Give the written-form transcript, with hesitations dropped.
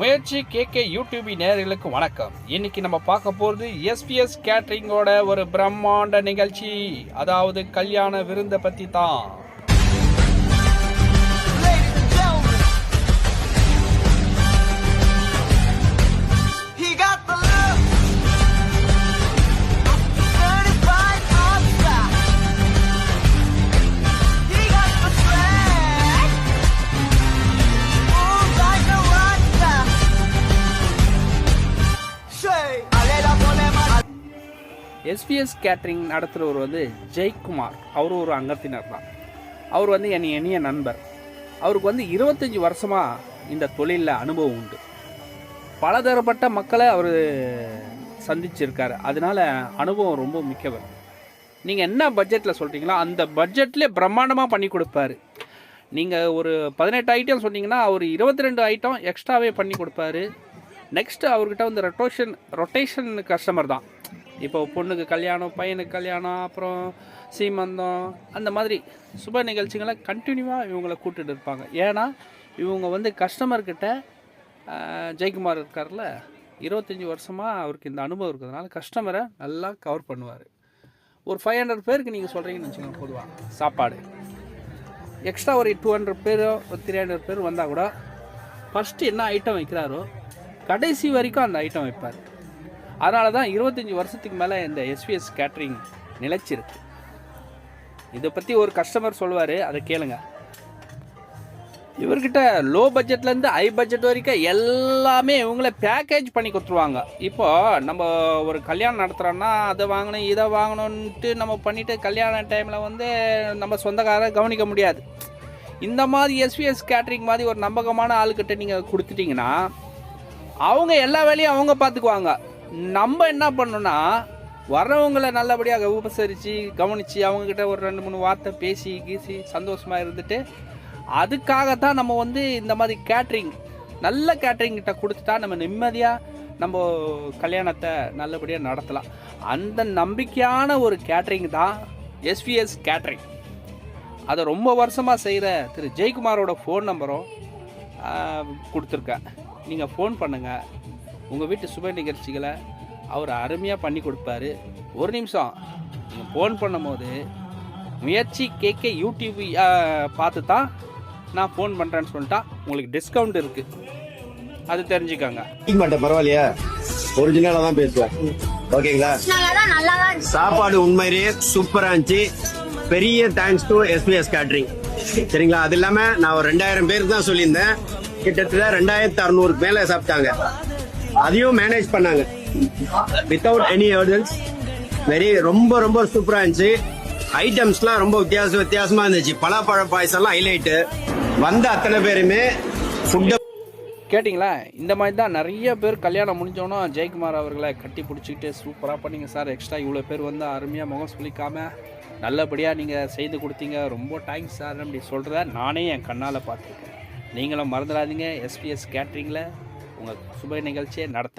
முயற்சி KK YouTube நேயர்களுக்கு வணக்கம். இன்னைக்கு நம்ம பார்க்க போகிறது எஸ்பிஎஸ் கேட்டரிங்கோட ஒரு பிரம்மாண்ட நிகழ்ச்சி, அதாவது கல்யாண விருந்தை பற்றி தான். எஸ்பிஎஸ் கேட்டரிங் நடத்துகிறவர் வந்து ஜெயக்குமார். அவர் ஒரு அங்கத்தினர் தான். அவர் வந்து என் இனிய நண்பர். அவருக்கு வந்து 25 வருஷமாக இந்த தொழிலில் அனுபவம் உண்டு. பலதரப்பட்ட மக்களை அவர் சந்திச்சிருக்காரு. அதனால் அனுபவம் ரொம்ப மிக்கவர். நீங்கள் என்ன பட்ஜெட்டில் சொல்கிறீங்களோ அந்த பட்ஜெட்லேயே பிரம்மாண்டமாக பண்ணி கொடுப்பாரு. நீங்கள் ஒரு 18 ஐட்டம் சொன்னீங்கன்னா அவர் 22 ஐட்டம் எக்ஸ்ட்ராவே பண்ணி கொடுப்பாரு. நெக்ஸ்ட்டு அவர்கிட்ட வந்து ரொட்டேஷன் கஸ்டமர் தான். இப்போ பொண்ணுக்கு கல்யாணம், பையனுக்கு கல்யாணம், அப்புறம் சீமந்தம், அந்த மாதிரி சுப நிகழ்ச்சிகளை கண்டினியூவாக இவங்களை கூப்பிட்டுட்டு இருப்பாங்க. ஏன்னா இவங்க வந்து கஸ்டமர்கிட்ட ஜெயக்குமார் இருக்கார்ல, 25 வருஷமாக அவருக்கு இந்த அனுபவம் இருக்கிறதுனால கஸ்டமரை நல்லா கவர் பண்ணுவார். ஒரு 500 பேருக்கு நீங்கள் சொல்கிறீங்கன்னு வச்சுக்கோங்க, பொதுவாக சாப்பாடு எக்ஸ்ட்ரா ஒரு 200 பேரோ 300 பேர் வந்தால் கூட ஃபஸ்ட்டு என்ன ஐட்டம் வைக்கிறாரோ கடைசி வரைக்கும் அந்த ஐட்டம் வைப்பார். அதனால தான் 25 வருஷத்துக்கு மேலே இந்த எஸ்பிஎஸ் கேட்டரிங் நிலைச்சிருக்கு. இதை பற்றி ஒரு கஸ்டமர் சொல்லுவார், அதை கேளுங்க. இவர்கிட்ட லோ பட்ஜெட்லேருந்து ஹை பட்ஜெட் வரைக்கும் எல்லாமே இவங்களே பேக்கேஜ் பண்ணி கொடுத்துருவாங்க. இப்போது நம்ம ஒரு கல்யாணம் நடத்துகிறோன்னா அதை வாங்கணும் இதை வாங்கணுன்ட்டு நம்ம பண்ணிவிட்டு கல்யாண டைமில் வந்து நம்ம சொந்தக்காரை கவனிக்க முடியாது. இந்த மாதிரி எஸ்பிஎஸ் கேட்டரிங் மாதிரி ஒரு நம்பகமான ஆளுக்கிட்ட நீங்கள் கொடுத்துட்டிங்கன்னா அவங்க எல்லா வேலையும் அவங்க பார்த்துக்குவாங்க. நம்ம என்ன பண்ணோன்னா வர்றவங்களை நல்லபடியாக உபசரித்து கவனித்து அவங்கக்கிட்ட ஒரு 2-3 வார்த்தை பேசி கீசி சந்தோஷமாக இருந்துட்டு அதுக்காகத்தான் நம்ம வந்து இந்த மாதிரி கேட்ரிங் நல்ல கேட்ரிங்கிட்ட கொடுத்துட்டா நம்ம நிம்மதியாக நம்ம கல்யாணத்தை நல்லபடியாக நடத்தலாம். அந்த நம்பிக்கையான ஒரு கேட்ரிங் தான் எஸ்பிஎஸ் கேட்ரிங். அதை ரொம்ப வருஷமாக செய்கிற திரு ஜெயக்குமாரோட ஃபோன் நம்பரும் கொடுத்துருக்கேன். நீங்கள் ஃபோன் பண்ணுங்கள். உங்கள் வீட்டு சுப நிகழ்ச்சிகளை அவர் அருமையாக பண்ணி கொடுப்பாரு. ஒரு நிமிஷம் நீங்கள் ஃபோன் பண்ணும்போது முயற்சி கேகே யூடியூப் பார்த்து தான் நான் ஃபோன் பண்ணுறேன்னு சொல்லிட்டா உங்களுக்கு டிஸ்கவுண்ட் இருக்குது, அது தெரிஞ்சுக்கோங்க. பரவாயில்லையா, ஒரிஜினலாக தான் பேசுவேன், ஓகேங்களா? சாப்பாடு உண்மையிலேயே சூப்பராக இருந்துச்சு. பெரிய தேங்க்ஸ் டு எஸ்பிஎஸ் கேட்டரிங், சரிங்களா? அது இல்லாமல் நான் ஒரு 2000 பேருக்கு தான் சொல்லியிருந்தேன், கிட்டத்தட்ட 2600 மேலே சாப்பிட்டாங்க. அதையும் மேனேஜ் பண்ணாங்க வித்தவுட் எனி ஹர்டல்ஸ். ரொம்ப ரொம்ப சூப்பரா இருந்துச்சு. ஐட்டம்ஸ்லாம் ரொம்ப வித்தியாசமா இருந்துச்சு. பலாப்பழ பாயசம்லாம் ஹைலைட்டு. வந்த அத்தனை பேருமே ஃபுட்டை கேட்டிங்களா? இந்த மாதிரி தான் நிறைய பேர் கல்யாணம் முடிஞ்சோன்னா ஜெயக்குமார் அவர்களை கட்டி பிடிச்சிக்கிட்டு சூப்பராக பண்ணிங்க சார், எக்ஸ்ட்ரா இவ்வளோ பேர் வந்து அருமையாக முகம் சொல்லிக்காம நல்லபடியாக நீங்கள் செய்து கொடுத்தீங்க, ரொம்ப தேங்க்ஸ் சார் அப்படி சொல்கிறத நானே என் கண்ணால் பார்த்துருக்கேன். நீங்களும் மறந்துடாதீங்க, எஸ்பிஎஸ் கேட்ரிங்கில் உங்கள் சுப நிகழ்ச்சியை நடத்த